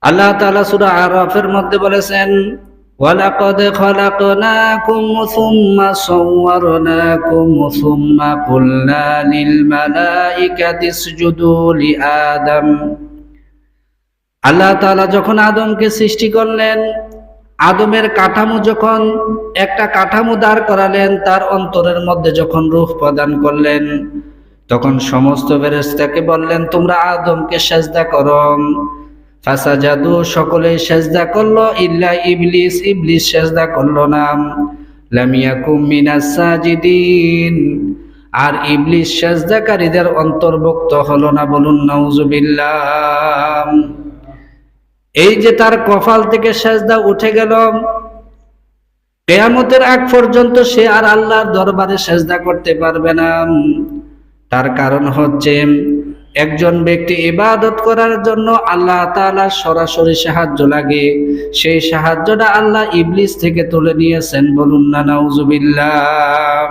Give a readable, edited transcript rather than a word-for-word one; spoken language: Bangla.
আল্লাহ তাআলা সূরা আরাফের মধ্যে বলেছেন, ওয়ালাকাদ খালাকনাকুম সুম্মা সাওয়ারনাকুম সুম্মা কুলনা লিল মালাইকাতি ইসজুদু লিআদম। আল্লাহ তাআলা যখন আদমকে সৃষ্টি করলেন, আদমের কাঠামো যখন একটা কাঠামো দাঁড় করালেন, তার অন্তরের মধ্যে যখন রূহ প্রদান করলেন, তখন সমস্ত ফেরেশতাকে বললেন তোমরা আদমকে সেজদা করো। ফাসাজাদু, সকলেই সেজদা করলো, ইল্লা ইবলিস, ইবলিস সেজদা করলো না। লাম ইয়াকুম মিনাস সাজিদিন, আর ইবলিস সেজদাকারীদের অন্তর্ভুক্ত হলো না। বলুন নাউজুবিল্লাহ। এই যে তার কপাল থেকে সেজদা উঠে গেল, কিয়ামতের আগ পর্যন্ত সে আর আল্লাহর দরবারে সেজদা করতে পারবে না। তার কারণ হচ্ছে, একজন ব্যক্তি ইবাদত করার জন্য আল্লাহ তাআলার সরাসরি সাহায্য লাগে, সেই সাহায্যটা আল্লাহ ইবলিস থেকে তুলে নিয়েছেন। বলুন না নাউজুবিল্লাহ।